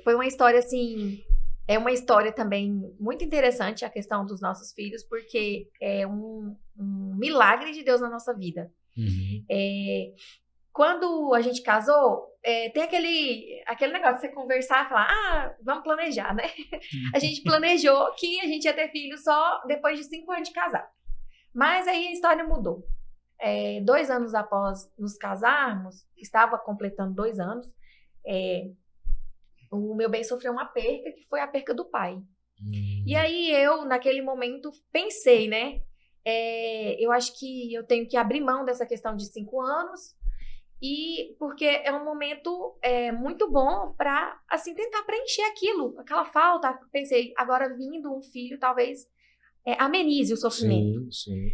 Foi uma história, assim, é uma história também muito interessante a questão dos nossos filhos, porque é um milagre de Deus na nossa vida. Quando a gente casou, tem aquele negócio de você conversar e falar, vamos planejar, né? A gente planejou que a gente ia ter filho só depois de 5 anos de casar. Mas aí a história mudou. 2 anos após nos casarmos, estava completando 2 anos, o meu bem sofreu uma perca, que foi a perca do pai. E aí eu, naquele momento, pensei, né? Eu acho que eu tenho que abrir mão dessa questão de 5 anos, porque é um momento muito bom para, assim, tentar preencher aquela falta. Pensei, agora vindo um filho, talvez amenize o sofrimento. Sim.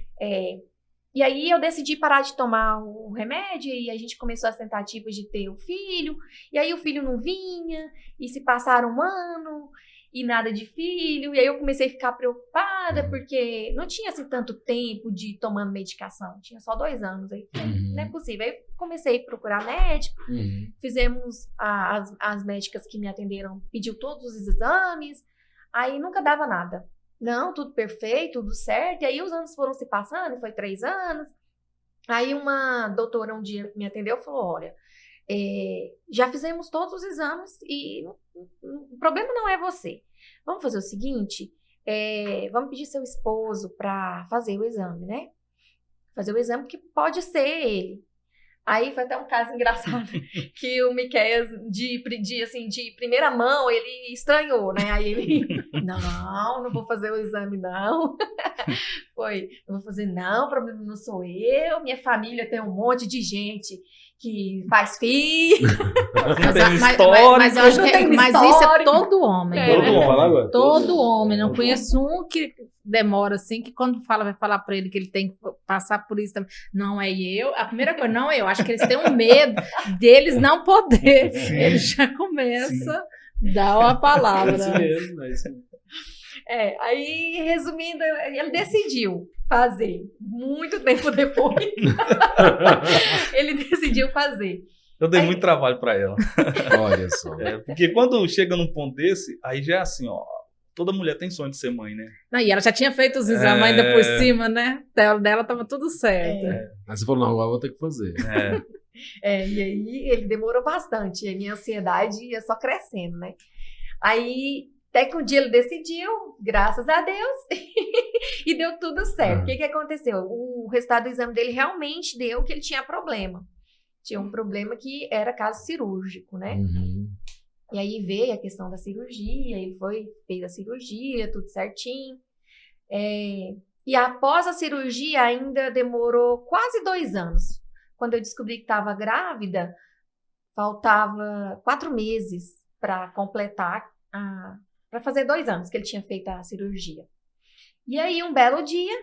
E aí eu decidi parar de tomar o remédio, e a gente começou as tentativas de ter o filho, e aí o filho não vinha, e se passaram 1 ano, e nada de filho, e aí eu comecei a ficar preocupada, porque não tinha assim tanto tempo de tomando medicação, tinha só 2 anos, aí não é possível. Aí comecei a procurar médico, fizemos, as médicas que me atenderam, pediu todos os exames, aí nunca dava nada. Não, tudo perfeito, tudo certo. E aí os anos foram se passando, foi 3 anos. Aí uma doutora um dia me atendeu e falou, olha, já fizemos todos os exames e o problema não é você. Vamos fazer o seguinte, vamos pedir seu esposo para fazer o exame, né? Fazer o exame, que pode ser ele. Aí foi até um caso engraçado, que o Miqueias, de primeira mão, ele estranhou, né? Aí ele, não vou fazer o exame, não. Não vou fazer, não, o problema não sou eu, minha família tem um monte de gente que faz filho. Mas eu acho mas isso é todo homem. Todo homem. Não conheço um que demora assim, que quando vai falar pra ele que ele tem que passar por isso também. Não é eu. A primeira coisa, não é eu. Acho que eles têm um medo deles não poder. Ele já começa a dar uma palavra. É isso mesmo, é isso mesmo. Aí, resumindo, ele decidiu fazer. Muito tempo depois, ele decidiu fazer. Eu dei muito trabalho para ela. Olha só. Porque quando chega num ponto desse, aí já é assim, ó. Toda mulher tem sonho de ser mãe, né? E ela já tinha feito os exames ainda por cima, né? Dela tava tudo certo. Aí você falou, não, agora eu vou ter que fazer. E aí ele demorou bastante. A minha ansiedade ia só crescendo, né? Aí, até que um dia ele decidiu, graças a Deus, e deu tudo certo. O que aconteceu? O resultado do exame dele realmente deu que ele tinha problema. Tinha um problema que era caso cirúrgico, né? E aí veio a questão da cirurgia, ele fez a cirurgia, tudo certinho. E após a cirurgia ainda demorou quase 2 anos. Quando eu descobri que estava grávida, faltava 4 meses para completar, para fazer 2 anos que ele tinha feito a cirurgia. E aí um belo dia,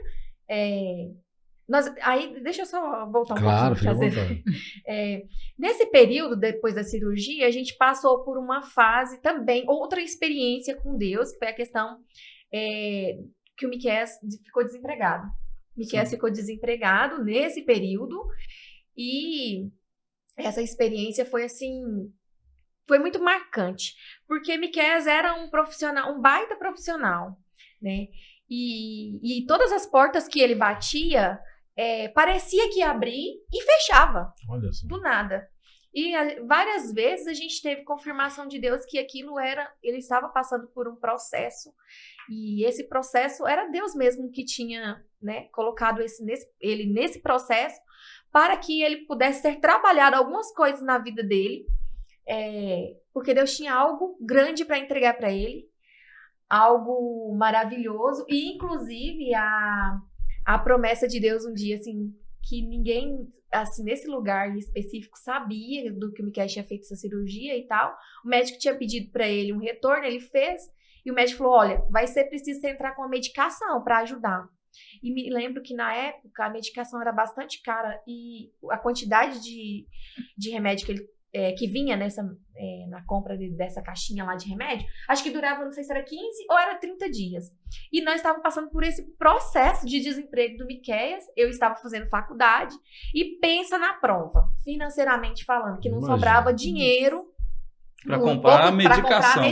deixa eu só voltar um pouquinho. Nesse período, depois da cirurgia, a gente passou por uma fase também, outra experiência com Deus, que foi a questão que o Miqueias ficou desempregado. Miqueias ficou desempregado nesse período, e essa experiência foi assim, foi muito marcante, porque Miqueias era um profissional, um baita profissional, né? E todas as portas que ele batia, parecia que ia abrir e fechava, do nada. E várias vezes a gente teve confirmação de Deus que ele estava passando por um processo, e esse processo era Deus mesmo que tinha, né, colocado ele nesse processo, para que ele pudesse ter trabalhado algumas coisas na vida dele, porque Deus tinha algo grande para entregar para ele, algo maravilhoso, e inclusive a promessa de Deus um dia, assim, que ninguém, assim, nesse lugar específico sabia do que o Miqueias tinha feito essa cirurgia e tal. O médico tinha pedido para ele um retorno, ele fez, e o médico falou, olha, vai ser preciso você entrar com a medicação para ajudar. E me lembro que na época a medicação era bastante cara, e a quantidade de remédio que vinha na compra dessa caixinha lá de remédio, acho que durava, não sei se era 15 ou era 30 dias. E nós estávamos passando por esse processo de desemprego do Miqueias, eu estava fazendo faculdade, e pensa na prova, financeiramente falando, que não sobrava dinheiro Para comprar a medicação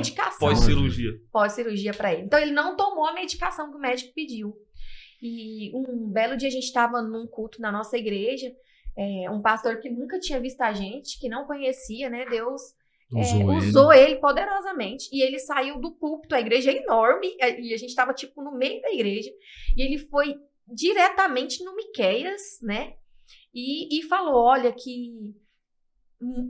pós-cirurgia. Pós-cirurgia para ele. Então, ele não tomou a medicação que o médico pediu. E um belo dia a gente estava num culto na nossa igreja, um pastor que nunca tinha visto a gente, que não conhecia, né? Deus usou ele poderosamente. E ele saiu do púlpito, a igreja é enorme, e a gente estava tipo no meio da igreja, e ele foi diretamente no Miqueias, né? E falou, olha, que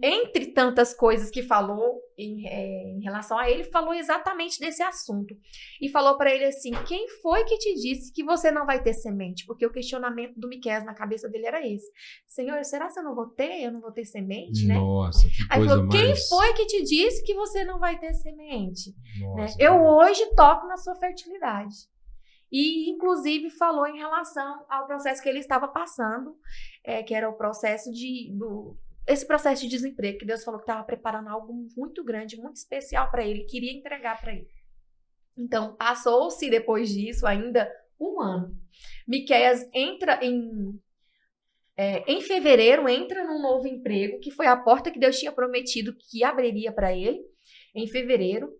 entre tantas coisas que falou em relação a ele, falou exatamente desse assunto. E falou para ele assim, quem foi que te disse que você não vai ter semente? Porque o questionamento do Miqueias na cabeça dele era esse. Senhor, será que eu não vou ter? Eu não vou ter semente, né? Nossa, que Aí coisa falou, quem foi que te disse que você não vai ter semente? Nossa, né? Eu hoje toco na sua fertilidade. E, inclusive, falou em relação ao processo que ele estava passando, que era o processo esse processo de desemprego, que Deus falou que estava preparando algo muito grande, muito especial para ele, queria entregar para ele. Então, passou-se depois disso ainda um ano. Miqueias entra em fevereiro, entra num novo emprego, que foi a porta que Deus tinha prometido que abriria para ele, em fevereiro.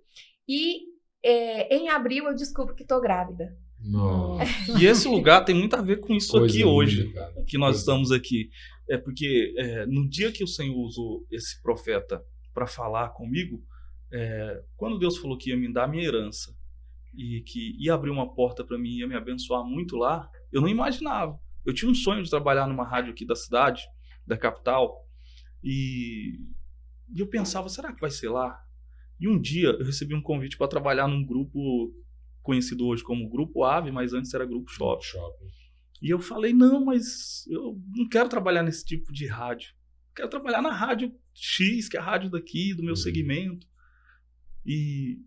E em abril eu descubro que estou grávida. Nossa. E esse lugar tem muito a ver com isso aqui hoje, que nós estamos aqui. Porque no dia que o Senhor usou esse profeta para falar comigo, quando Deus falou que ia me dar a minha herança e que ia abrir uma porta para mim, ia me abençoar muito lá, eu não imaginava. Eu tinha um sonho de trabalhar numa rádio aqui da cidade, da capital, e eu pensava, será que vai ser lá? E um dia eu recebi um convite para trabalhar num grupo conhecido hoje como Grupo Ave, mas antes era Grupo Shopping. E eu falei, não, mas eu não quero trabalhar nesse tipo de rádio. Eu quero trabalhar na rádio X, que é a rádio daqui, do meu segmento. E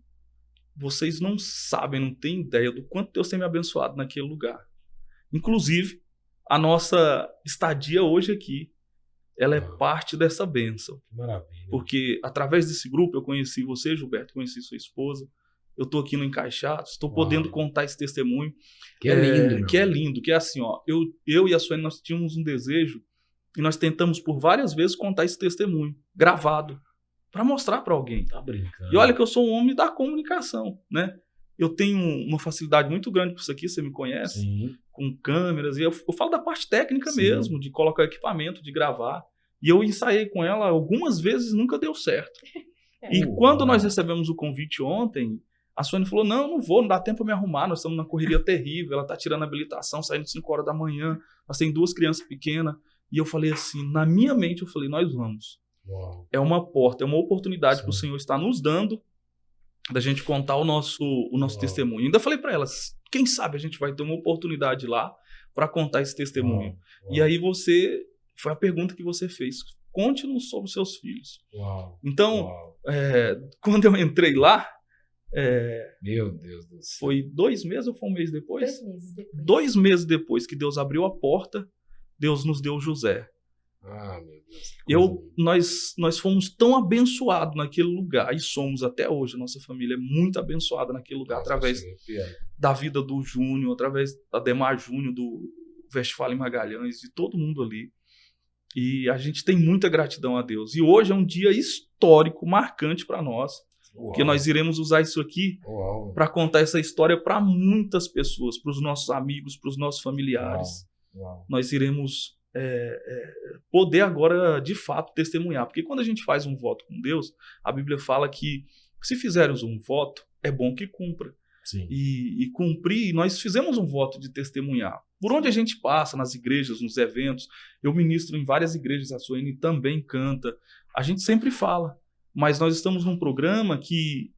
vocês não sabem, não têm ideia do quanto Deus tem me abençoado naquele lugar. Inclusive, a nossa estadia hoje aqui, ela é parte dessa bênção. Maravilha. Porque através desse grupo eu conheci você, Gilberto, conheci sua esposa. Eu estou aqui no Encaixados, estou podendo contar esse testemunho. Que é lindo. Que é lindo, que é assim, ó. Eu e a Suene, nós tínhamos um desejo e nós tentamos por várias vezes contar esse testemunho, gravado, para mostrar para alguém. Tá brincando. E olha que eu sou um homem da comunicação, né? Eu tenho uma facilidade muito grande com isso aqui, você me conhece, Sim. Com câmeras. E eu falo da parte técnica mesmo, de colocar equipamento, de gravar. E eu ensaiei com ela algumas vezes, nunca deu certo. E quando nós recebemos o convite ontem, a Suene falou, não vou, não dá tempo para me arrumar, nós estamos numa correria terrível, ela está tirando a habilitação, saindo 5 horas da manhã, nós temos 2 crianças pequenas. E eu falei assim, na minha mente, eu falei, nós vamos. Uau. É uma porta, é uma oportunidade que o Senhor está nos dando da gente contar o nosso testemunho. Ainda falei para elas, quem sabe a gente vai ter uma oportunidade lá para contar esse testemunho. Uau. E aí foi a pergunta que você fez, conte-nos sobre os seus filhos. Uau. Então, quando eu entrei lá, meu Deus do céu. Foi 2 meses ou foi 1 mês depois? 2 meses depois. 2 meses depois que Deus abriu a porta, Deus nos deu José. Meu Deus. Nós fomos tão abençoados naquele lugar, e somos até hoje, a nossa família é muito abençoada naquele lugar, através da vida do Júnior, através da Demar Júnior, do Westphalen Magalhães, de todo mundo ali. E a gente tem muita gratidão a Deus. E hoje é um dia histórico, marcante para nós. Porque nós iremos usar isso aqui para contar essa história para muitas pessoas, para os nossos amigos, para os nossos familiares. Nós iremos poder agora, de fato, testemunhar. Porque quando a gente faz um voto com Deus, a Bíblia fala que se fizermos um voto, é bom que cumpra. Sim. E cumprir, nós fizemos um voto de testemunhar. Por onde a gente passa, nas igrejas, nos eventos, eu ministro em várias igrejas, a Suene também canta, a gente sempre fala. Mas nós estamos num programa que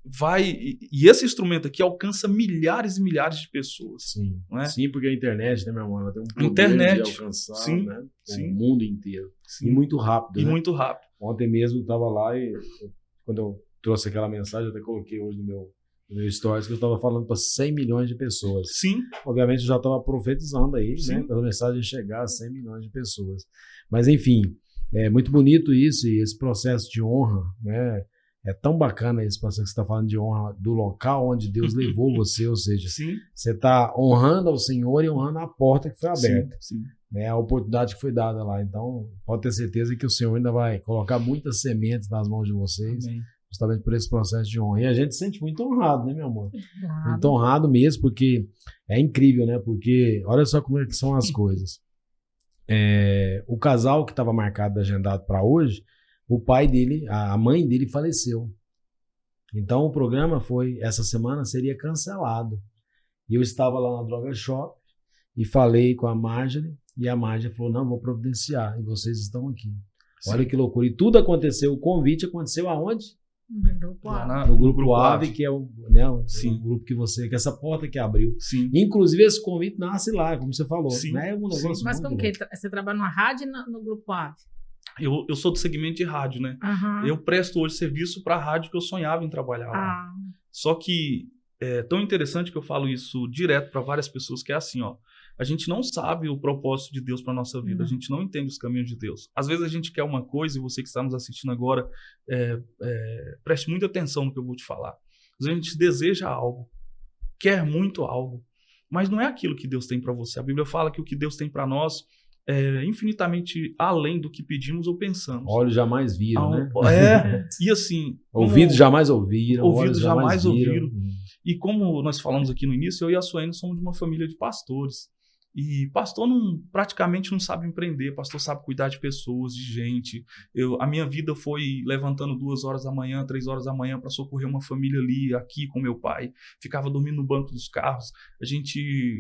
e esse instrumento aqui alcança milhares e milhares de pessoas. Sim, não é? Sim, porque a internet, né, meu irmão, ela tem um poder de alcançar, sim, né, sim. o mundo inteiro. Sim. E muito rápido. E né? muito rápido. Ontem mesmo eu estava lá e quando eu trouxe aquela mensagem, eu até coloquei hoje no meu stories, que eu estava falando para 100 milhões de pessoas. Sim. Obviamente eu já estava profetizando aí, sim, né, para a mensagem chegar a 100 milhões de pessoas. Mas enfim, é muito bonito isso, e esse processo de honra, né? É tão bacana esse processo que você está falando de honra do local onde Deus levou você, ou seja, sim, você está honrando ao Senhor e honrando a porta que foi aberta, sim, né, a oportunidade que foi dada lá. Então, pode ter certeza que o Senhor ainda vai colocar muitas sementes nas mãos de vocês. Amém. justamente por esse processo de honra. E a gente se sente muito honrado, né, meu amor? Muito honrado mesmo, porque é incrível, né? Porque olha só como é que são as coisas. O casal que estava marcado, agendado para hoje, o pai dele, a mãe dele faleceu. Então o programa essa semana seria cancelado. E eu estava lá na Droga Shop e falei com a Marjorie, e a Marjorie falou, não, vou providenciar, e vocês estão aqui. Sim. Olha que loucura. E tudo aconteceu, o convite aconteceu aonde? No Grupo Ave, que é o grupo que essa porta que abriu. Sim. Inclusive esse convite nasce lá, como você falou. Sim. Né? É um negócio. Mas como que você trabalha numa rádio no Grupo Ave? Eu sou do segmento de rádio, né? Uhum. Eu presto hoje serviço para a rádio que eu sonhava em trabalhar lá. Só que é tão interessante que eu falo isso direto para várias pessoas, que é assim, ó. A gente não sabe o propósito de Deus para nossa vida, a gente não entende os caminhos de Deus. Às vezes a gente quer uma coisa, e você que está nos assistindo agora, preste muita atenção no que eu vou te falar. Às vezes a gente deseja algo, quer muito algo, mas não é aquilo que Deus tem para você. A Bíblia fala que o que Deus tem para nós é infinitamente além do que pedimos ou pensamos. Olhos jamais viram, né? E assim... Ouvidos jamais ouviram. Ouvidos jamais ouviram. E como nós falamos aqui no início, eu e a Suene somos de uma família de pastores. E pastor praticamente não sabe empreender, pastor sabe cuidar de pessoas, de gente. A minha vida foi levantando 2 horas da manhã, 3 horas da manhã para socorrer uma família ali, aqui com meu pai. Ficava dormindo no banco dos carros. O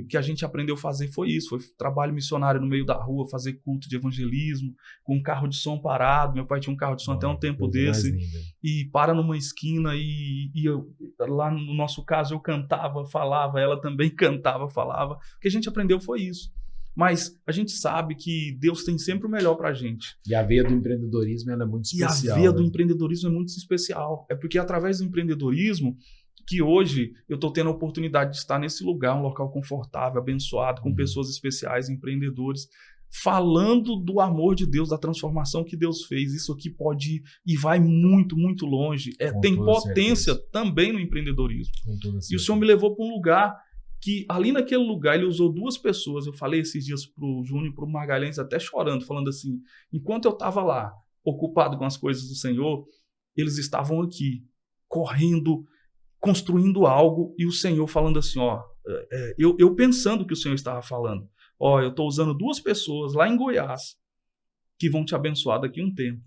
que a gente aprendeu a fazer foi isso, foi trabalho missionário no meio da rua, fazer culto de evangelismo, com um carro de som parado. Meu pai tinha um carro de som até um tempo desse. E para numa esquina e eu, lá no nosso caso eu cantava, falava, ela também cantava, falava. O que a gente aprendeu foi isso. Mas a gente sabe que Deus tem sempre o melhor pra gente. E a veia do empreendedorismo ela é muito especial. E a veia do empreendedorismo é muito especial. É porque através do empreendedorismo que hoje eu estou tendo a oportunidade de estar nesse lugar, um local confortável, abençoado, com pessoas especiais, empreendedores, falando do amor de Deus, da transformação que Deus fez. Isso aqui pode ir e vai muito, muito longe. Tem potência também no empreendedorismo. E o Senhor me levou para um lugar que ali naquele lugar ele usou 2 pessoas. Eu falei esses dias pro Júnior e pro Magalhães até chorando, falando assim, enquanto eu estava lá, ocupado com as coisas do Senhor, eles estavam aqui, correndo, construindo algo, e o Senhor falando assim, ó, eu pensando que o Senhor estava falando, ó, eu estou usando 2 pessoas lá em Goiás que vão te abençoar daqui a um tempo.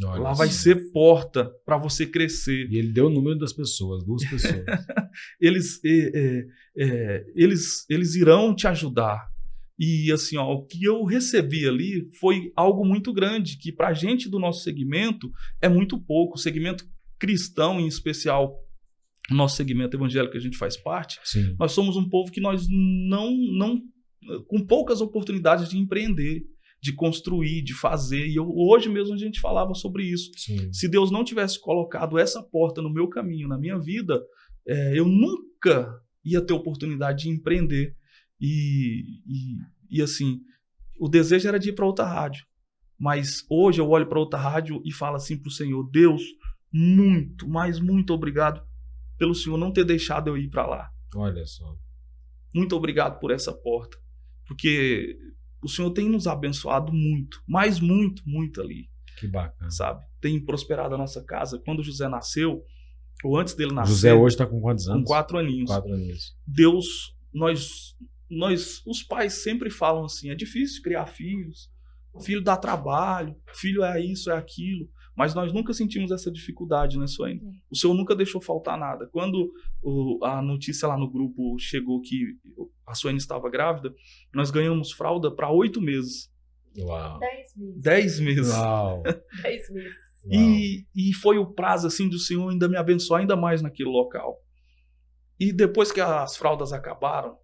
Olha, lá vai ser porta para você crescer. E ele deu o número das pessoas, 2 pessoas. Eles irão te ajudar. E assim, ó, o que eu recebi ali foi algo muito grande, que pra gente do nosso segmento é muito pouco. O segmento cristão, em especial, o nosso segmento evangélico que a gente faz parte, sim, nós somos um povo que nós não com poucas oportunidades de empreender, de construir, de fazer. E hoje mesmo a gente falava sobre isso. Sim. Se Deus não tivesse colocado essa porta no meu caminho, na minha vida, eu nunca ia ter oportunidade de empreender. E assim, o desejo era de ir para outra rádio. Mas hoje eu olho para outra rádio e falo assim para o Senhor, Deus, muito, mas muito obrigado pelo Senhor não ter deixado eu ir para lá. Olha só. Muito obrigado por essa porta. Porque o Senhor tem nos abençoado muito, mas muito, muito ali. Que bacana. Sabe? Tem prosperado a nossa casa. Quando o José nasceu, ou antes dele nascer... José hoje está com quantos anos? Com 4 aninhos. 4 aninhos. Deus, os pais sempre falam assim, é difícil criar filhos, filho dá trabalho, filho é isso, é aquilo. Mas nós nunca sentimos essa dificuldade, né, Suene? O Senhor nunca deixou faltar nada. Quando a notícia lá no grupo chegou que a Suene estava grávida, nós ganhamos fralda para 8 meses. Uau. 10 meses. 10 meses. Uau. 10 meses. E foi o prazo assim do Senhor ainda me abençoar ainda mais naquele local. E depois que as fraldas acabaram,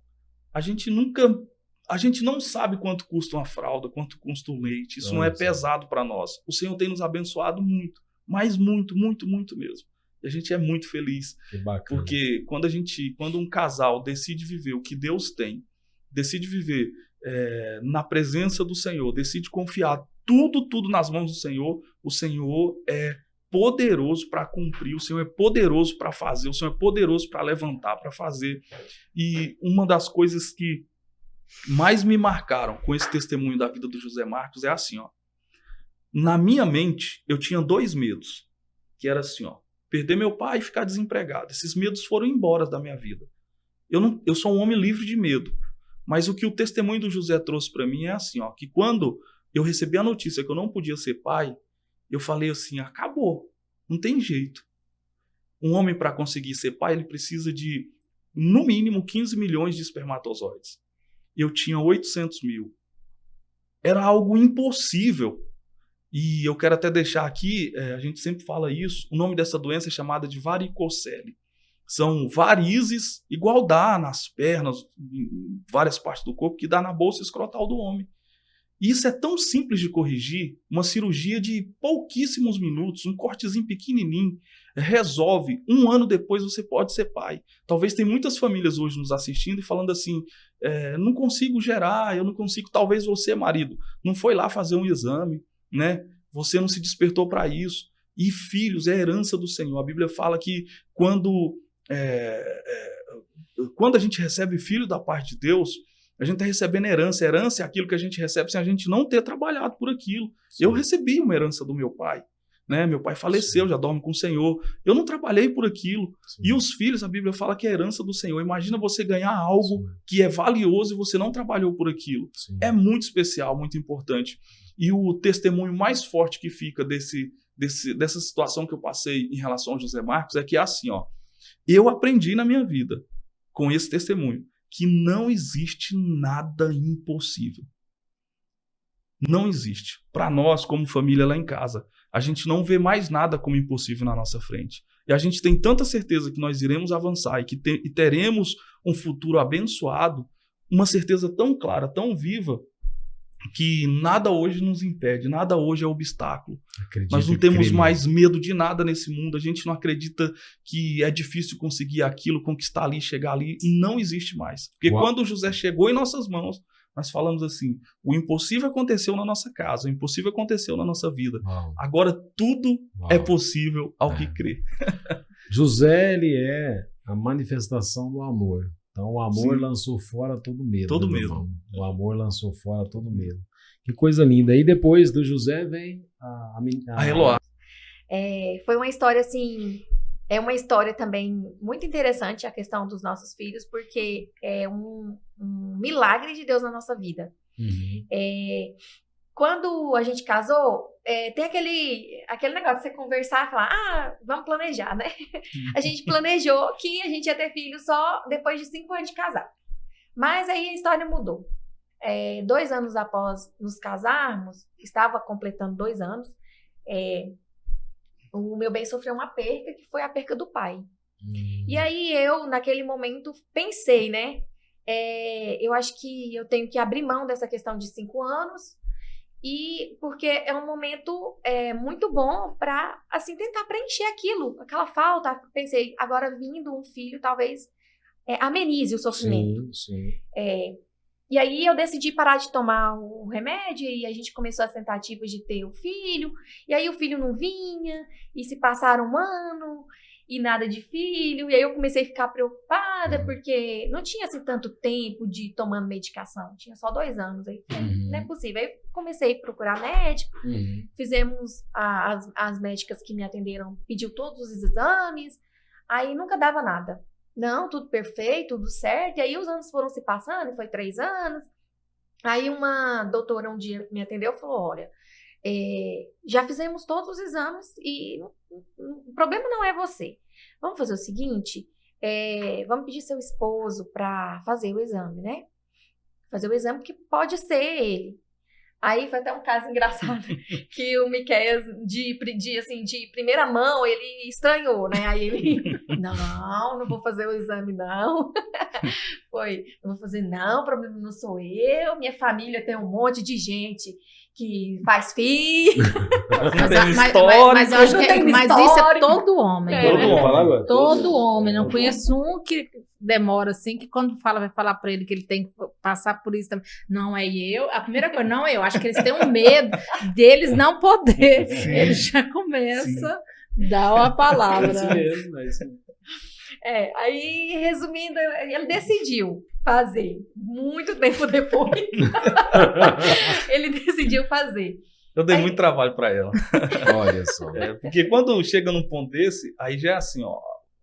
a gente não sabe quanto custa uma fralda, quanto custa o leite. Isso não é pesado para nós. O Senhor tem nos abençoado muito, mas muito, muito, muito mesmo. E a gente é muito feliz. Que bacana. Porque quando um casal decide viver o que Deus tem, decide viver na presença do Senhor, decide confiar tudo nas mãos do Senhor, o Senhor é poderoso para cumprir, o Senhor é poderoso para fazer, o Senhor é poderoso para levantar, para fazer. E uma das coisas que mais me marcaram com esse testemunho da vida do José Marcos é assim, ó. Na minha mente, eu tinha 2 medos, que era assim, ó. perder meu pai e ficar desempregado. Esses medos foram embora da minha vida. Eu sou um homem livre de medo. Mas o que o testemunho do José trouxe para mim é assim, ó, que quando eu recebi a notícia que eu não podia ser pai, eu falei assim, acabou, não tem jeito. Um homem, para conseguir ser pai, ele precisa de, no mínimo, 15 milhões de espermatozoides. Eu tinha 800 mil. Era algo impossível. E eu quero até deixar aqui, a gente sempre fala isso, o nome dessa doença é chamada de varicocele. São varizes, igual dá nas pernas, em várias partes do corpo, que dá na bolsa escrotal do homem. E isso é tão simples de corrigir, uma cirurgia de pouquíssimos minutos, um cortezinho pequenininho, resolve. 1 ano depois você pode ser pai. Talvez tem muitas famílias hoje nos assistindo e falando assim, não consigo gerar, eu não consigo. Talvez você, marido, não foi lá fazer um exame, né? Você não se despertou para isso. E filhos é herança do Senhor. A Bíblia fala que quando a gente recebe filho da parte de Deus, a gente está recebendo herança. Herança é aquilo que a gente recebe sem a gente não ter trabalhado por aquilo. Sim. Eu recebi uma herança do meu pai. Né? Meu pai faleceu, sim, já dorme com o Senhor. Eu não trabalhei por aquilo. Sim. E os filhos, a Bíblia fala que é herança do Senhor. Imagina você ganhar algo, sim, que é valioso e você não trabalhou por aquilo. Sim. É muito especial, muito importante. E o testemunho mais forte que fica dessa situação que eu passei em relação ao José Marcos é que é assim, ó. Eu aprendi na minha vida, com esse testemunho, que não existe nada impossível. Não existe. Para nós, como família lá em casa, a gente não vê mais nada como impossível na nossa frente. E a gente tem tanta certeza que nós iremos avançar e teremos um futuro abençoado, uma certeza tão clara, tão viva, que nada hoje nos impede, nada hoje é obstáculo. Nós não temos mais medo de nada nesse mundo, a gente não acredita que é difícil conseguir aquilo, conquistar ali, chegar ali, não existe mais. Porque quando José chegou em nossas mãos, nós falamos assim, o impossível aconteceu na nossa casa, o impossível aconteceu na nossa vida. Agora tudo é possível ao que crê. José, ele é a manifestação do amor. Então, o amor, sim, lançou fora todo medo. Todo medo. Irmão? O amor lançou fora todo medo. Que coisa linda. Aí depois do José vem a Eloá. Foi uma história assim, é uma história também muito interessante a questão dos nossos filhos, porque é um milagre de Deus na nossa vida. Uhum. Quando a gente casou, tem aquele negócio de você conversar e falar, vamos planejar, né? A gente planejou que a gente ia ter filho só depois de 5 anos de casar. Mas aí a história mudou. 2 anos após nos casarmos, estava completando 2 anos, o meu bem sofreu uma perca, que foi a perca do pai. E aí eu, naquele momento, pensei, né? Eu acho que eu tenho que abrir mão dessa questão de 5 anos, e porque é um momento muito bom para assim, tentar preencher aquela falta. Pensei, agora vindo um filho, talvez amenize o sofrimento. Sim, sim. E aí eu decidi parar de tomar o remédio, e a gente começou as tentativas de ter o filho, e aí o filho não vinha, e se passaram 1 ano, e nada de filho, e aí eu comecei a ficar preocupada, porque não tinha assim tanto tempo de tomando medicação, tinha só 2 anos, aí não é possível. Aí comecei a procurar médico, fizemos, as médicas que me atenderam, pediu todos os exames, aí nunca dava nada. Não, tudo perfeito, tudo certo, e aí os anos foram se passando, foi 3 anos, aí uma doutora um dia me atendeu e falou, olha, já fizemos todos os exames e o problema não é você. Vamos fazer o seguinte, vamos pedir seu esposo para fazer o exame, né? Fazer o exame, porque pode ser ele. Aí foi até um caso engraçado, que o Miqueias, de primeira mão, ele estranhou, né? Aí ele, não vou fazer o exame, não. Não vou fazer, não, o problema não sou eu, minha família tem um monte de gente que faz filho. Mas eu acho que mas isso é todo homem. Todo homem. Não conheço um que demora assim, que quando vai falar pra ele que ele tem que passar por isso também. Não é eu. A primeira coisa, não é eu. Acho que eles têm um medo deles não poder. Sim. Ele já começa a dar uma palavra. É isso mesmo. Aí, resumindo, ele decidiu fazer. Muito tempo depois, ele decidiu fazer. Eu dei muito trabalho para ela. Olha só. Porque quando chega num ponto desse, aí já é assim, ó.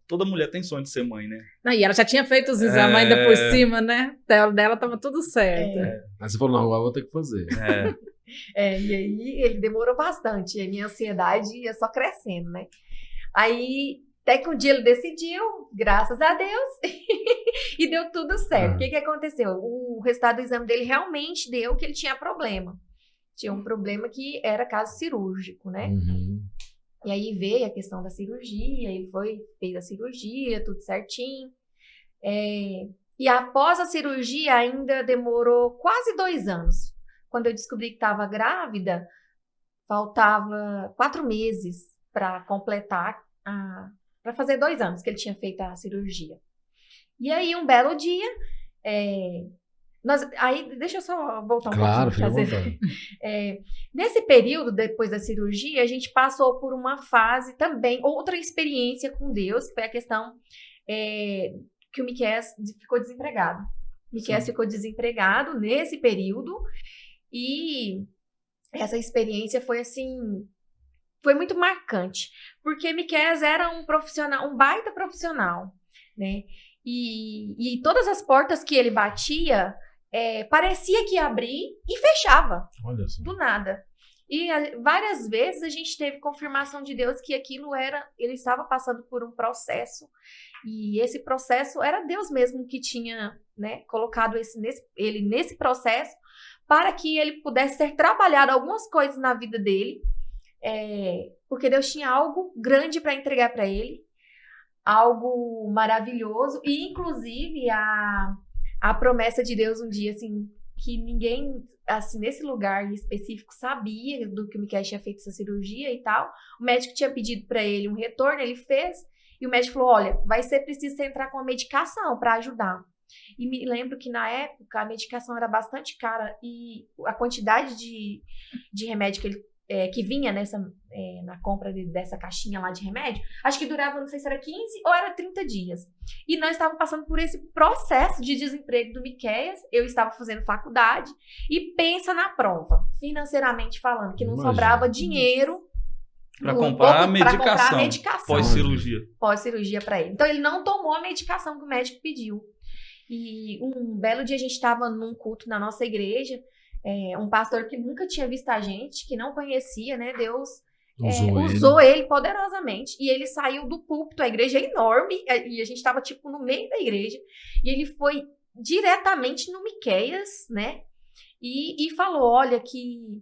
Toda mulher tem sonho de ser mãe, né? Não, e ela já tinha feito os exames ainda por cima, né? Dela tava tudo certo. Aí você falou, não, agora eu vou ter que fazer. E aí ele demorou bastante. E a minha ansiedade ia só crescendo, né? Aí, até que um dia ele decidiu, graças a Deus, e deu tudo certo. O que aconteceu? O resultado do exame dele realmente deu que ele tinha problema. Tinha um problema que era caso cirúrgico, né? E aí veio a questão da cirurgia, ele fez a cirurgia, tudo certinho. E após a cirurgia ainda demorou quase 2 anos. Quando eu descobri que estava grávida, faltava 4 meses para completar, para fazer 2 anos que ele tinha feito a cirurgia. E aí um belo dia, aí deixa eu só voltar um pouquinho. Claro, nesse período, depois da cirurgia, a gente passou por uma fase também, outra experiência com Deus, que foi a questão que o Miqueias ficou desempregado. Miqueias ficou desempregado nesse período e essa experiência foi assim, foi muito marcante, porque Miqueias era um profissional, um baita profissional, né? E todas as portas que ele batia, parecia que ia abrir e fechava, do nada. E várias vezes a gente teve confirmação de Deus que aquilo ele estava passando por um processo, e esse processo era Deus mesmo que tinha, né, colocado ele nesse processo para que ele pudesse ser trabalhado algumas coisas na vida dele, porque Deus tinha algo grande para entregar para ele, algo maravilhoso, e inclusive a promessa de Deus um dia, assim, que ninguém, assim, nesse lugar em específico sabia do que o Miqueias tinha feito essa cirurgia e tal. O médico tinha pedido para ele um retorno, ele fez, e o médico falou, olha, vai ser preciso você entrar com uma medicação para ajudar. E me lembro que na época a medicação era bastante cara e a quantidade de remédio que vinha na compra dessa caixinha lá de remédio, acho que durava, não sei se era 15 ou era 30 dias. E nós estávamos passando por esse processo de desemprego do Miqueias, eu estava fazendo faculdade, e pensa na prova, financeiramente falando, que não sobrava dinheiro para comprar a medicação pós-cirurgia. Pós-cirurgia para ele. Então ele não tomou a medicação que o médico pediu. E um belo dia a gente estava num culto na nossa igreja, um pastor que nunca tinha visto a gente, que não conhecia, né? Deus usou ele poderosamente. E ele saiu do púlpito, a igreja é enorme, e a gente estava tipo no meio da igreja, e ele foi diretamente no Miqueias, né? E falou, olha, que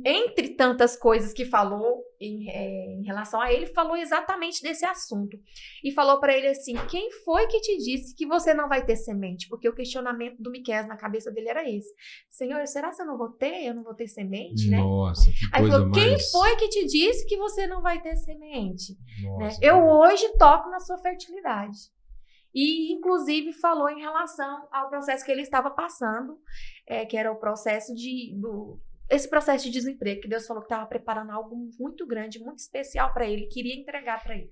entre tantas coisas que falou em relação a ele, falou exatamente desse assunto. E falou para ele assim, quem foi que te disse que você não vai ter semente? Porque o questionamento do Miqueias na cabeça dele era esse. Senhor, será que eu não vou ter semente, né? Nossa, que Aí coisa falou, quem mais... foi que te disse que você não vai ter semente? Nossa, né? Eu hoje toco na sua fertilidade. E, inclusive, falou em relação ao processo que ele estava passando, que era o processo esse processo de desemprego, que Deus falou que estava preparando algo muito grande, muito especial para ele, queria entregar para ele.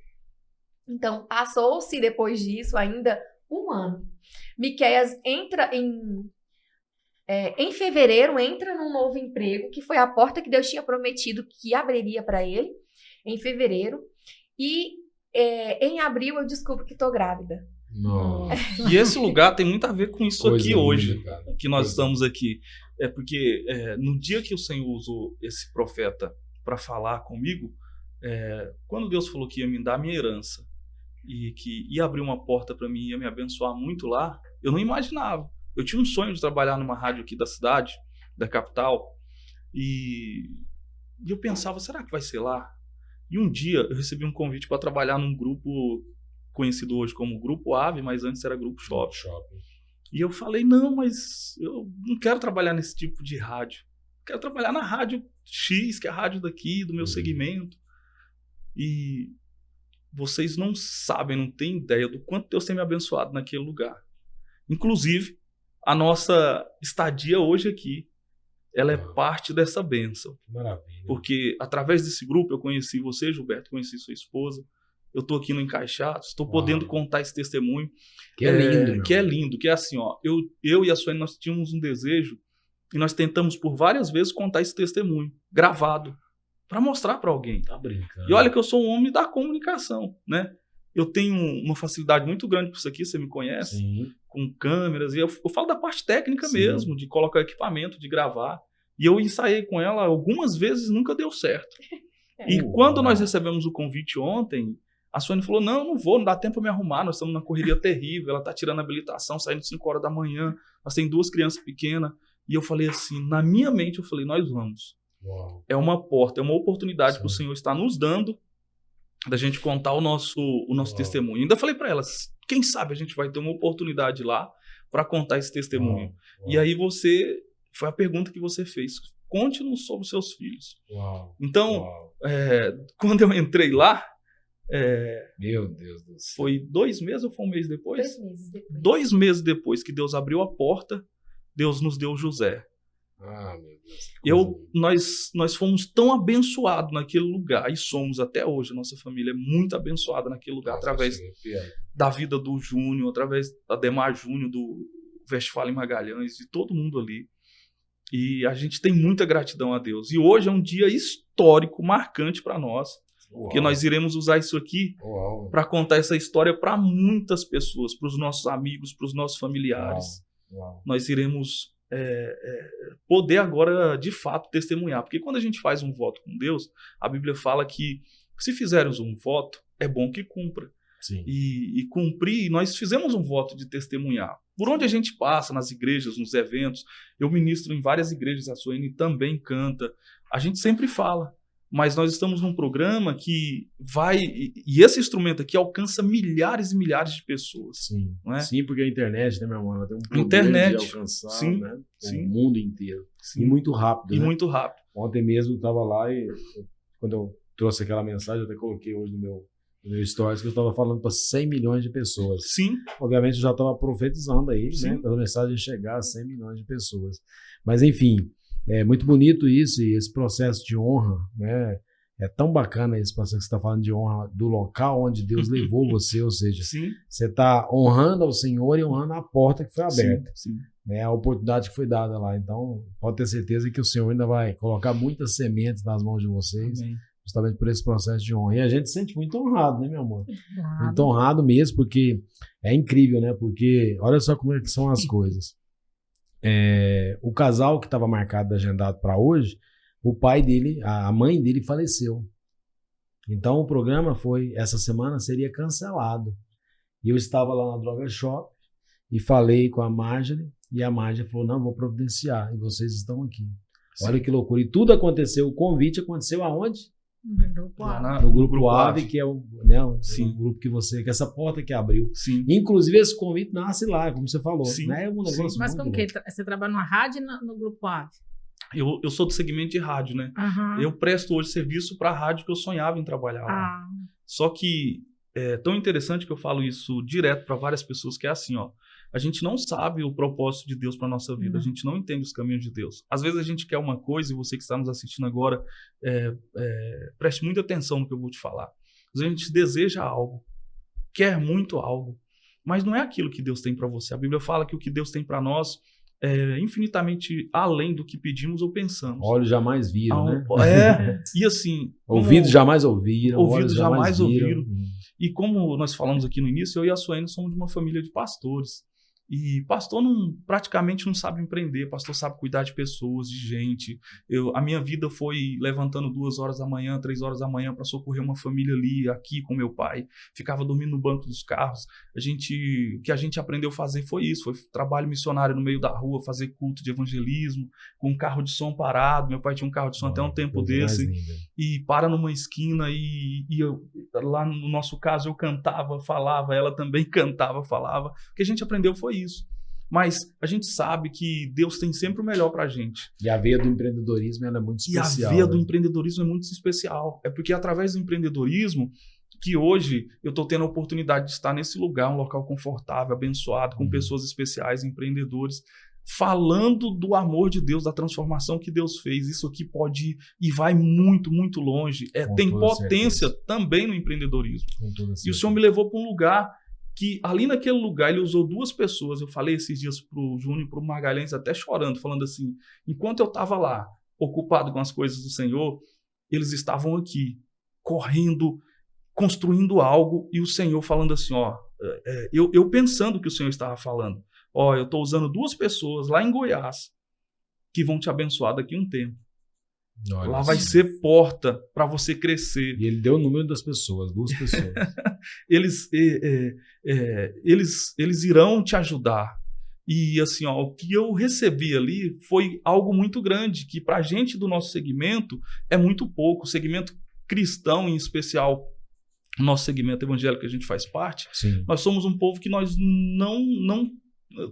Então, passou-se depois disso ainda 1 ano. Miqueias entra em fevereiro, entra num novo emprego, que foi a porta que Deus tinha prometido que abriria para ele, em fevereiro. E em abril eu descubro que estou grávida. Nossa. E esse lugar tem muito a ver com isso Coisa aqui linda, hoje, cara. que nós estamos aqui. Porque no dia que o Senhor usou esse profeta para falar comigo, quando Deus falou que ia me dar a minha herança e que ia abrir uma porta para mim, ia me abençoar muito lá, eu não imaginava. Eu tinha um sonho de trabalhar numa rádio aqui da cidade, da capital, e eu pensava, será que vai ser lá? E um dia eu recebi um convite para trabalhar num grupo conhecido hoje como Grupo Ave, mas antes era Grupo Shopping. E eu falei, não, mas eu não quero trabalhar nesse tipo de rádio. Quero trabalhar na rádio X, que é a rádio daqui, do meu segmento. E vocês não sabem, não têm ideia do quanto Deus tem me abençoado naquele lugar. Inclusive, a nossa estadia hoje aqui, ela é parte dessa bênção. Maravilha. Porque através desse grupo eu conheci você, Gilberto, conheci sua esposa. Eu estou aqui no Encaixados, estou podendo contar esse testemunho. Que é lindo. Que é lindo, que é assim, ó. Eu e a Suene, nós tínhamos um desejo E nós tentamos por várias vezes contar esse testemunho, gravado, para mostrar para alguém. Tá brincando. E olha que eu sou um homem da comunicação, né? Eu tenho uma facilidade muito grande com isso aqui, você me conhece, Sim. com câmeras, e eu falo da parte técnica Sim. mesmo, de colocar equipamento, de gravar. E eu ensaiei com ela algumas vezes, nunca deu certo. E quando nós recebemos o convite ontem, a Sônia falou, não vou, não dá tempo para me arrumar, nós estamos numa correria terrível, ela está tirando a habilitação, saindo 5 horas da manhã, nós temos 2 crianças pequenas. E eu falei assim, na minha mente, eu falei, nós vamos. Uau. É uma porta, é uma oportunidade que o Senhor está nos dando da gente contar o nosso testemunho. Ainda falei para elas, quem sabe a gente vai ter uma oportunidade lá para contar esse testemunho. Uau. E aí foi a pergunta que você fez, conte-nos sobre os seus filhos. Uau. Então, quando eu entrei lá, meu Deus do céu. foi 2 meses ou foi 1 mês depois? 2 meses depois. 2 meses depois que Deus abriu a porta, Deus nos deu José. Ah, meu Deus. Nós fomos tão abençoados naquele lugar, e somos até hoje, a nossa família é muito abençoada naquele lugar, através da vida do Júnior, através da Demar Júnior, do Westphalen Magalhães, de todo mundo ali. E a gente tem muita gratidão a Deus. E hoje é um dia histórico, marcante para nós, porque nós iremos usar isso aqui para contar essa história para muitas pessoas, para os nossos amigos, para os nossos familiares. Nós iremos poder agora, de fato, testemunhar. Porque quando a gente faz um voto com Deus, a Bíblia fala que se fizermos um voto, é bom que cumpra. Sim. E cumprir, nós fizemos um voto de testemunhar. Por onde a gente passa, nas igrejas, nos eventos, eu ministro em várias igrejas, a Suene também canta, a gente sempre fala. Mas nós estamos num programa que vai... E esse instrumento aqui alcança milhares e milhares de pessoas. Sim, não é? Sim, porque a internet, né, meu irmão? Ela tem um poder internet, de alcançar, sim, né, sim. o mundo inteiro. Sim. E muito rápido, E né? muito rápido. Ontem mesmo eu estava lá e quando eu trouxe aquela mensagem, eu até coloquei hoje no meu stories, que eu estava falando para 100 milhões de pessoas. Sim. Obviamente eu já estava profetizando aí, Sim. né, para a mensagem chegar a 100 milhões de pessoas. Mas enfim, é muito bonito isso, e esse processo de honra, né? É tão bacana esse processo que você está falando de honra do local onde Deus levou você, ou seja, Sim. você está honrando ao Senhor e honrando a porta que foi aberta, Sim. né, a oportunidade que foi dada lá. Então, pode ter certeza que o Senhor ainda vai colocar muitas sementes nas mãos de vocês, Amém. justamente por esse processo de honra. E a gente se sente muito honrado, né, meu amor? Claro. Muito honrado mesmo, porque é incrível, né? Porque olha só como é que são as coisas. O casal que estava marcado, agendado para hoje, o pai dele, a mãe dele faleceu. Então o programa essa semana seria cancelado. E eu estava lá na Droga Shop e falei com a Marjorie, e a Marjorie falou, não, vou providenciar, e vocês estão aqui. Sim. Olha que loucura. E tudo aconteceu, o convite aconteceu aonde? No grupo A. No Grupo AVE, que é o grupo que essa porta que abriu. Sim. Inclusive esse convite nasce lá, como você falou. Sim. Né? É um negócio Mas muito como que louco. você trabalha numa rádio e no grupo A? Eu sou do segmento de rádio, né? Uhum. Eu presto hoje serviço para a rádio que eu sonhava em trabalhar lá. Só que é tão interessante que eu falo isso direto para várias pessoas, que é assim, ó. A gente não sabe o propósito de Deus para nossa vida. A gente não entende os caminhos de Deus. Às vezes a gente quer uma coisa, e você que está nos assistindo agora, preste muita atenção no que eu vou te falar. Às vezes a gente deseja algo, quer muito algo, mas não é aquilo que Deus tem para você. A Bíblia fala que o que Deus tem para nós é infinitamente além do que pedimos ou pensamos. Olhos jamais viram, né? E assim... Ouvidos jamais ouviram. Ouvidos jamais ouviram. E como nós falamos aqui no início, eu e a Suene somos de uma família de pastores. E pastor praticamente não sabe empreender, pastor sabe cuidar de pessoas, de gente. A minha vida foi levantando 2 horas da manhã, 3 horas da manhã para socorrer uma família ali, aqui com meu pai. Ficava dormindo no banco dos carros. O que a gente aprendeu a fazer foi isso, foi trabalho missionário no meio da rua, fazer culto de evangelismo, com um carro de som parado. Meu pai tinha um carro de som até um tempo desse. E para numa esquina e eu, lá no nosso caso eu cantava, falava, ela também cantava, falava. O que a gente aprendeu foi isso. Mas a gente sabe que Deus tem sempre o melhor pra gente. E a veia do empreendedorismo ela é muito especial. E a veia do empreendedorismo é muito especial. É porque através do empreendedorismo que hoje eu estou tendo a oportunidade de estar nesse lugar, um local confortável, abençoado, com pessoas especiais, empreendedores, falando do amor de Deus, da transformação que Deus fez. Isso aqui pode ir e vai muito, muito longe. Tem potência também no empreendedorismo. E o Senhor me levou para um lugar que ali naquele lugar ele usou 2 pessoas. Eu falei esses dias pro Júnior e pro Magalhães até chorando, falando assim, enquanto eu estava lá, ocupado com as coisas do Senhor, eles estavam aqui, correndo, construindo algo, e o Senhor falando assim, ó, eu pensando que o Senhor estava falando, ó, eu estou usando 2 pessoas lá em Goiás que vão te abençoar daqui a um tempo. Olha, lá vai ser porta para você crescer. E ele deu o número das pessoas, 2 pessoas. Eles irão te ajudar. E assim, ó, o que eu recebi ali foi algo muito grande, que para a gente do nosso segmento é muito pouco. O segmento cristão, em especial, o nosso segmento evangélico que a gente faz parte, sim, nós somos um povo que nós não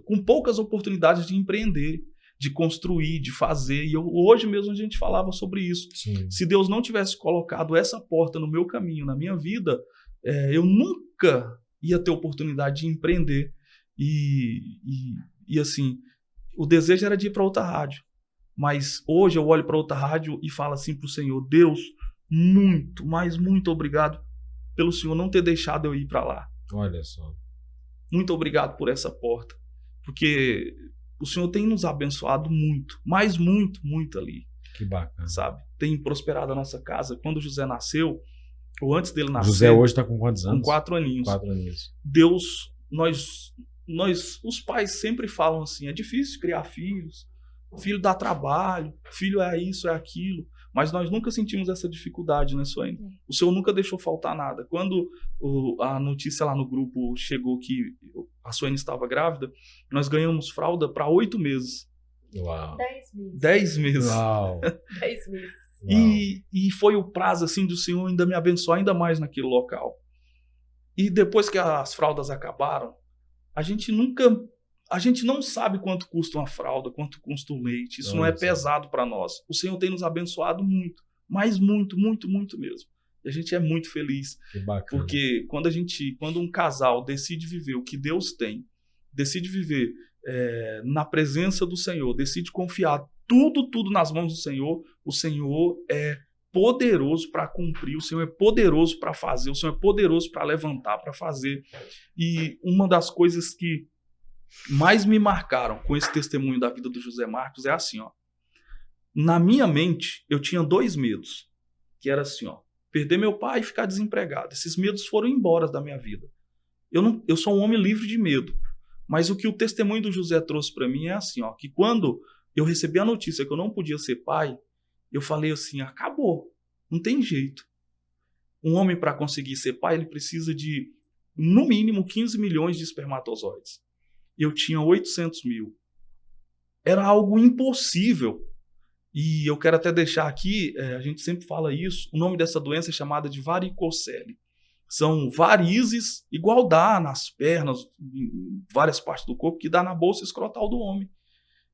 com poucas oportunidades de empreender, de construir, de fazer. E hoje mesmo a gente falava sobre isso. Sim. Se Deus não tivesse colocado essa porta no meu caminho, na minha vida, eu nunca ia ter oportunidade de empreender. E assim, o desejo era de ir para outra rádio. Mas hoje eu olho para outra rádio e falo assim para o Senhor, Deus, muito, mas muito obrigado pelo Senhor não ter deixado eu ir para lá. Olha só. Muito obrigado por essa porta. Porque o Senhor tem nos abençoado muito, mas muito, muito ali. Que bacana. Sabe? Tem prosperado a nossa casa. Quando o José nasceu, ou antes dele nascer... José hoje está com quantos anos? Com 4 aninhos. 4 aninhos. Deus, os pais sempre falam assim, é difícil criar filhos, filho dá trabalho, filho é isso, é aquilo. Mas nós nunca sentimos essa dificuldade, né, Suene? O Senhor nunca deixou faltar nada. Quando a notícia lá no grupo chegou que a Suene estava grávida, nós ganhamos fralda para 8 meses. Uau. 10 meses. 10 meses. Uau. 10 meses. E foi o prazo assim do Senhor ainda me abençoar ainda mais naquele local. E depois que as fraldas acabaram, a gente não sabe quanto custa uma fralda, quanto custa o leite. Isso não é pesado para nós. O Senhor tem nos abençoado muito, mas muito, muito, muito mesmo. E a gente é muito feliz. Que bacana. Porque quando um casal decide viver o que Deus tem, decide viver na presença do Senhor, decide confiar tudo nas mãos do Senhor, o Senhor é poderoso para cumprir, o Senhor é poderoso para fazer, o Senhor é poderoso para levantar, para fazer. E uma das coisas que mais me marcaram com esse testemunho da vida do José Marcos é assim, ó. Na minha mente, eu tinha 2 medos, que era assim, ó, perder meu pai e ficar desempregado. Esses medos foram embora da minha vida. Eu sou um homem livre de medo, mas o que o testemunho do José trouxe para mim é assim, ó, que quando eu recebi a notícia que eu não podia ser pai, eu falei assim, acabou, não tem jeito. Um homem, para conseguir ser pai, ele precisa de, no mínimo, 15 milhões de espermatozoides. Eu tinha 800 mil. Era algo impossível. E eu quero até deixar aqui, a gente sempre fala isso, o nome dessa doença é chamada de varicocele. São varizes, igual dá nas pernas, em várias partes do corpo, que dá na bolsa escrotal do homem.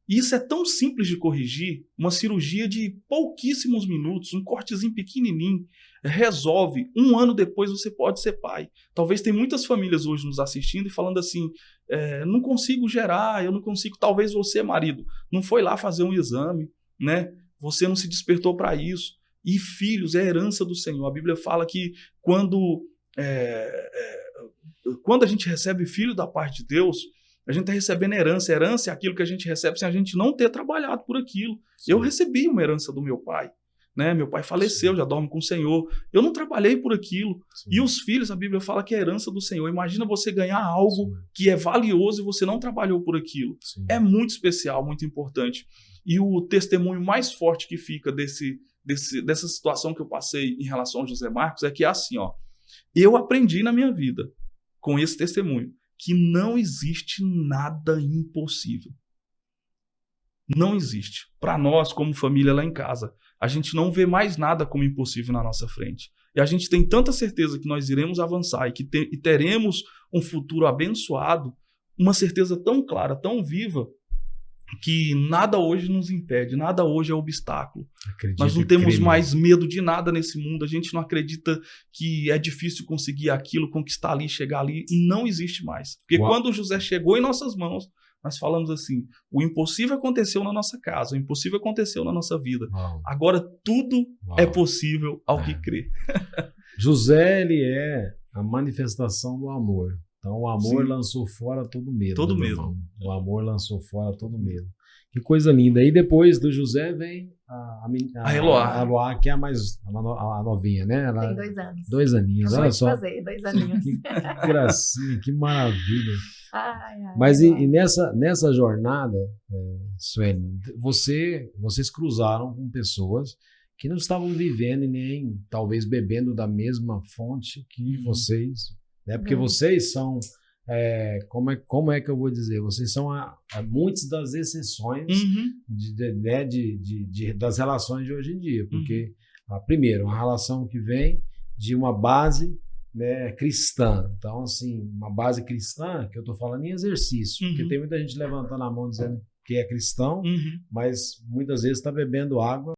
E isso é tão simples de corrigir, uma cirurgia de pouquíssimos minutos, um cortezinho pequenininho, resolve. 1 ano depois você pode ser pai. Talvez tem muitas famílias hoje nos assistindo e falando assim, não consigo gerar, eu não consigo. Talvez você, marido, não foi lá fazer um exame, né? Você não se despertou para isso. E filhos é herança do Senhor. A Bíblia fala que quando a gente recebe filho da parte de Deus, a gente está recebendo herança. Herança é aquilo que a gente recebe sem a gente não ter trabalhado por aquilo. Sim. Eu recebi uma herança do meu pai. Né? Meu pai faleceu, sim, já dorme com o Senhor. Eu não trabalhei por aquilo. Sim. E os filhos, a Bíblia fala que é herança do Senhor. Imagina você ganhar algo, sim, que é valioso e você não trabalhou por aquilo. Sim. É muito especial, muito importante. E o testemunho mais forte que fica dessa situação que eu passei em relação ao José Marcos é que é assim, ó. Eu aprendi na minha vida, com esse testemunho, que não existe nada impossível. Não existe. Para nós, como família lá em casa, a gente não vê mais nada como impossível na nossa frente. E a gente tem tanta certeza que nós iremos avançar e teremos um futuro abençoado, uma certeza tão clara, tão viva, que nada hoje nos impede, nada hoje é obstáculo. Nós não temos mais medo de nada nesse mundo, a gente não acredita que é difícil conseguir aquilo, conquistar ali, chegar ali, não existe mais. Porque quando o José chegou em nossas mãos, nós falamos assim, o impossível aconteceu na nossa casa, o impossível aconteceu na nossa vida. Agora tudo é possível ao que crê. José, ele é a manifestação do amor. Então o amor lançou fora todo medo. Todo medo. O amor lançou fora todo medo. Que coisa linda. E depois do José vem a Eloá, que é a novinha, né? Ela tem 2 anos. 2 aninhos, olha só. Fazer 2 aninhos. Que gracinha, que maravilha. Ai, mas e nessa jornada, Suene, vocês cruzaram com pessoas que não estavam vivendo e nem talvez bebendo da mesma fonte que vocês, né? Porque vocês são, como é que eu vou dizer? Vocês são muitas das exceções das relações de hoje em dia, porque primeiro, uma relação que vem de uma base, né, cristã. Então, assim, uma base cristã, que eu estou falando em exercício, porque tem muita gente levantando a mão dizendo que é cristão, mas muitas vezes está bebendo água